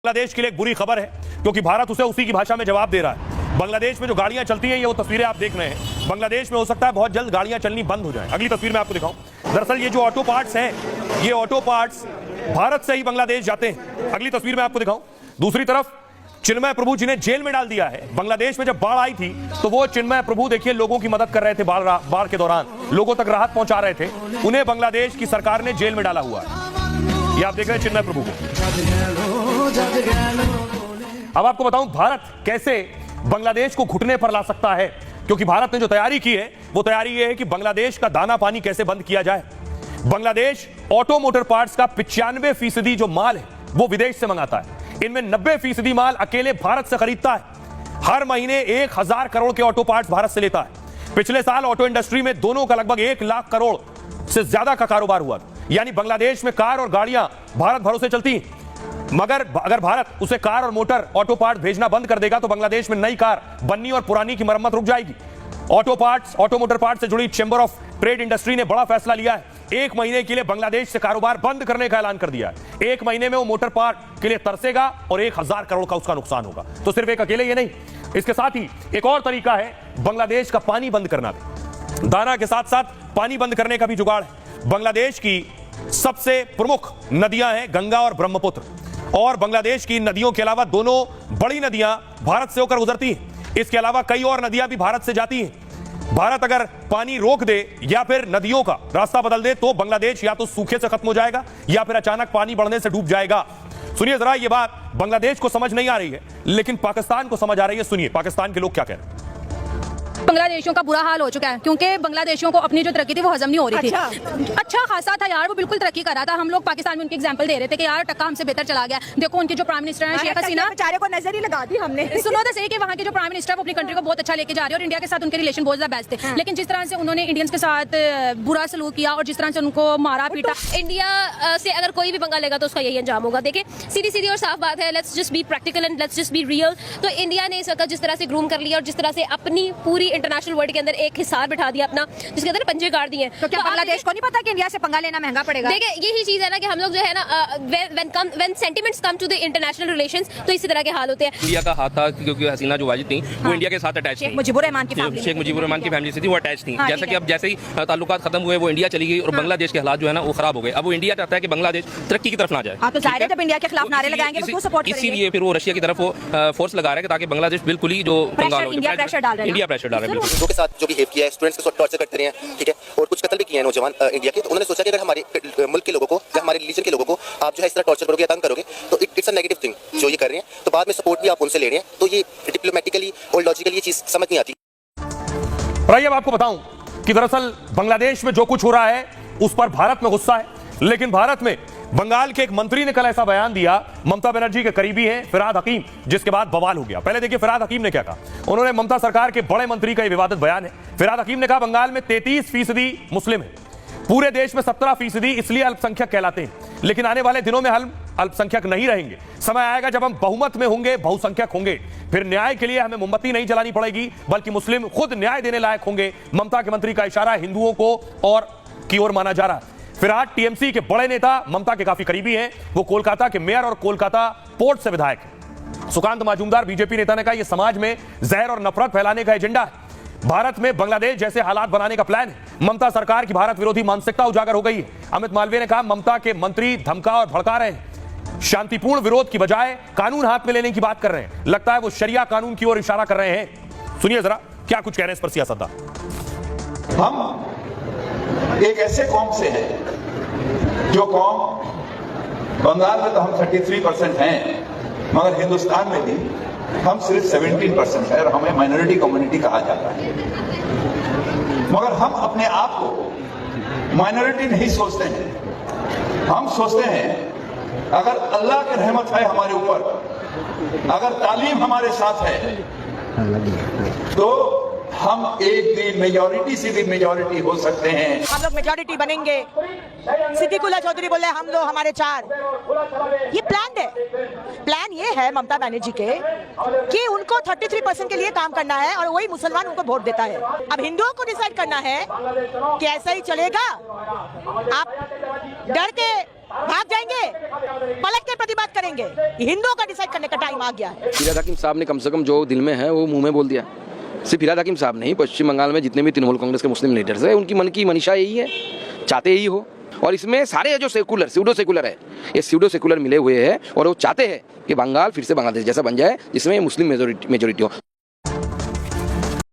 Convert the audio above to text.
बांग्लादेश के लिए एक बुरी खबर है क्योंकि भारत उसे उसी की भाषा में जवाब दे रहा है। बांग्लादेश में जो गाड़ियां चलती हैं ये वो तस्वीरें आप देख रहे हैं। बांग्लादेश में हो सकता है बहुत जल्द गाड़ियां चलनी बंद हो जाए। अगली तस्वीर में आपको दिखाऊं, दरअसल ये जो ऑटो पार्ट्स हैं ये ऑटो पार्ट्स भारत से ही बांग्लादेश जाते हैं। अगली तस्वीर में आपको दिखाऊं, दूसरी तरफ चिन्मय प्रभु जिन्हें जेल में डाल दिया है। बांग्लादेश में जब बाढ़ आई थी तो वो चिन्मय प्रभु देखिए लोगों की मदद कर रहे थे, बाढ़ के दौरान लोगों तक राहत पहुंचा रहे थे। उन्हें बांग्लादेश की सरकार ने जेल में डाला हुआ है। ये आप देख रहे हैं चिन्मय प्रभु को। अब आपको बताऊं भारत कैसे बांग्लादेश को घुटने पर ला सकता है, क्योंकि भारत ने जो तैयारी की है वो तैयारी ये है कि बांग्लादेश का दाना पानी कैसे बंद किया जाए। बांग्लादेश ऑटो मोटर पार्ट्स का 95% जो माल है वो विदेश से मंगाता है। इनमें 90% माल अकेले भारत से खरीदता है। हर महीने 1000 करोड़ के ऑटो पार्ट्स भारत से लेता है। पिछले साल ऑटो इंडस्ट्री में दोनों का लगभग 1 लाख करोड़ से ज्यादा का कारोबार हुआ। यानी बांग्लादेश में कार और गाड़ियां भारत भरोसे चलती हैं। मगर अगर भारत उसे कार और मोटर ऑटो पार्ट भेजना बंद कर देगा तो बांग्लादेश में नई कार बननी और पुरानी की मरम्मत रुक जाएगी। ऑटो मोटर पार्ट से जुड़ी चैंबर ऑफ ट्रेड इंडस्ट्री ने बड़ा फैसला लिया है। 1 महीने के लिए बांग्लादेश से कारोबार बंद करने का ऐलान कर दिया है। 1 महीने में वो मोटर पार्ट के लिए तरसेगा और 1000 करोड़ का उसका नुकसान होगा। तो सिर्फ एक अकेले ये नहीं, इसके साथ ही एक और तरीका है बांग्लादेश का पानी बंद करना भी। दाना के साथ साथ पानी बंद करने का भी जुगाड़ है। बांग्लादेश की सबसे प्रमुख नदियां हैं गंगा और ब्रह्मपुत्र, और बांग्लादेश की नदियों के अलावा दोनों बड़ी नदियां भारत से होकर गुजरती हैं। इसके अलावा कई और नदियां भी भारत से जाती हैं। भारत अगर पानी रोक दे या फिर नदियों का रास्ता बदल दे तो बांग्लादेश या तो सूखे से खत्म हो जाएगा या फिर अचानक पानी बढ़ने से डूब जाएगा। सुनिए जरा, ये बात बांग्लादेश को समझ नहीं आ रही है लेकिन पाकिस्तान को समझ आ रही है। सुनिए पाकिस्तान के लोग क्या कह रहे हैं। बांग्लादेशियों का बुरा हाल हो चुका है क्योंकि बांग्लादेशियों को अपनी जो तरक्की थी वो हजम नहीं हो रही थी। अच्छा खासा था यार, वो बिल्कुल तरक्की कर रहा था। हम लोग पाकिस्तान में उनकी एग्जांपल दे रहे थे कि यार टक्का हमसे बेहतर चला गया। देखो उनके जो प्राइम मिनिस्टर हैं शेख हसीना, बेचारे को नजर ही लगा दी हमने। सुनो तो सही कि वहाँ के जो प्राइम मिनिस्टर वो अपनी कंट्री को बहुत अच्छा लेके जा रहे हैं और इंडिया के साथ उनके रिलेशन बहुत ज्यादा बेस्ट थे। लेकिन जिस तरह से उन्होंने इंडियंस के साथ बुरा सलूक किया और जिस तरह से उनको मारा पीटा, इंडिया से अगर कोई भी पंगा लेगा तो उसका यही अंजाम होगा। देखिए सीधी सीधी और साफ बात है, let's just be practical and let's just be real. तो इंडिया ने इस वक्त जिस तरह से ग्रूम कर लिया और जिस तरह से अपनी पूरी इंटरनेशनल वर्ल्ड के अंदर एक हिसार बिठा दिया अपना, जिसके अंदर पंजे गाड़ दिए। तो क्या बांग्लादेश को नहीं पता कि इंडिया से पंगा लेना महंगा पड़ेगा? देखिए यही चीज है ना कि हम लोग जो है ना when sentiments come to the international relations तो इसी तरह के हाल होते हैं। इंडिया का हाथ था क्योंकि हसीना जो वाजिद थी वो इंडिया के साथ अटैच थी। शेख मुजीबुर रहमान की फैमिली से थी, वो अटैच थी। जैसे कि अब जैसे ही ताल्लुकात खत्म हुए वो इंडिया चली गई और बांग्लादेश के हालात जो है ना वो खराब हो गए। अब वो इंडिया चाहता है कि बांग्लादेश तरक्की की तरफ ना जाए। तो जाहिर है जब इंडिया के खिलाफ नारे लगाएंगे तो सपोर्ट करेंगे। इसीलिए फिर वो रशिया की तरफ वो फोर्स लगा रहा है ताकि बांग्लादेश बिल्कुल ही जो पंगाल हो जाए। इंडिया प्रेशर डाल रहा है लोगों के साथ जो बिहेव किया है, स्टूडेंट्स के साथ टॉर्चर करते रहे हैं, ठीक है, और कुछ कत्ल भी किए हैं नौजवान इंडिया के। तो उन्होंने सोचा कि अगर हमारे मुल्क के लोगों को या हमारे रिलीजन के लोगों को आप जो है इस तरह टॉर्चर करोगे या तंग करोगे तो इट्स अ नेगेटिव थिंग जो ये कर रहे हैं। तो बाद में सपोर्ट भी आप उनसे ले रहे हैं। तो ये डिप्लोमेटिकली और लॉजिकली ये चीज समझ नहीं आती। और आइए अब आपको बताऊं कि दरअसल बांग्लादेश में जो कुछ हो रहा है उस पर भारत में गुस्सा है, लेकिन भारत में बंगाल के एक मंत्री ने कल ऐसा बयान दिया, ममता बनर्जी के करीबी हैं फिरहाद हकीम, जिसके बाद बवाल हो गया। पहले देखिए फिरहाद हकीम ने क्या कहा। उन्होंने ममता सरकार के बड़े मंत्री का यह विवादित बयान है। फिरहाद हकीम ने कहा बंगाल में 33% मुस्लिम है, पूरे देश में 17% इसलिए अल्पसंख्यक कहलाते हैं, लेकिन आने वाले दिनों में हम अल्पसंख्यक नहीं रहेंगे। समय आएगा जब हम बहुमत में होंगे, बहुसंख्यक होंगे, फिर न्याय के लिए हमें मोमबत्ती नहीं जलानी पड़ेगी बल्कि मुस्लिम खुद न्याय देने लायक होंगे। ममता के मंत्री का इशारा हिंदुओं को और की ओर माना जा रहा है। फिरहाद टीएमसी के बड़े नेता ममता के काफी करीबी हैं। वो कोलकाता के मेयर और कोलकाता पोर्ट से विधायक हैं। सुकांत मजूमदार बीजेपी नेता ने कहा यह समाज में जहर और नफरत फैलाने का एजेंडा है। भारत में बांग्लादेश जैसे हालात बनाने का प्लान है। ममता सरकार की भारत विरोधी मानसिकता उजागर हो गई है। अमित मालवीय ने कहा ममता के मंत्री धमका और भड़का रहे हैं, शांतिपूर्ण विरोध की बजाय कानून हाथ में लेने की बात कर रहे हैं। लगता है वो शरिया कानून की ओर इशारा कर रहे हैं। सुनिए जरा क्या कुछ कह रहे हैं इस पर सियासतदान। हम एक ऐसे कौम से हैं जो कौम बंगाल में तो हम 33% हैं, मगर हिंदुस्तान में भी हम सिर्फ 17% है और हमें माइनॉरिटी कम्युनिटी कहा जाता है। मगर हम अपने आप को माइनॉरिटी नहीं सोचते हैं। हम सोचते हैं अगर अल्लाह की रहमत है हमारे ऊपर, अगर तालीम हमारे साथ है तो हम एक दिन मेजॉरिटी से भी मेजॉरिटी हो सकते हैं। हम लोग मेजॉरिटी बनेंगे। सिद्दीकुल्लाह चौधरी बोले हम लोग हमारे 4। ये प्लान है। प्लान ये है ममता बनर्जी के कि उनको 33% के लिए काम करना है और वही मुसलमान उनको वोट देता है। अब हिंदुओं को डिसाइड करना है कि ऐसा ही चलेगा, आप डर के भाग जाएंगे, पलट के प्रतिबाद करेंगे। हिंदुओं का डिसाइड करने का टाइम आ गया है। फिरहाद हकीम साहब ने कम से कम जो दिल में है वो मुंह में बोल दिया। सिर्फ फिरहाद हकीम साहब नहीं, पश्चिम बंगाल में जितने भी तृणमूल कांग्रेस के मुस्लिम लीडर्स हैं, उनकी मन की मनीषा यही है, चाहते यही हो। और इसमें सारे जो सेकुलर स्यूडो सेकुलर है, ये स्यूडो सेकुलर मिले हुए हैं और वो चाहते हैं कि बंगाल फिर से बांग्लादेश जैसा बन जाए जिसमें मुस्लिम मेजोरिटी हो।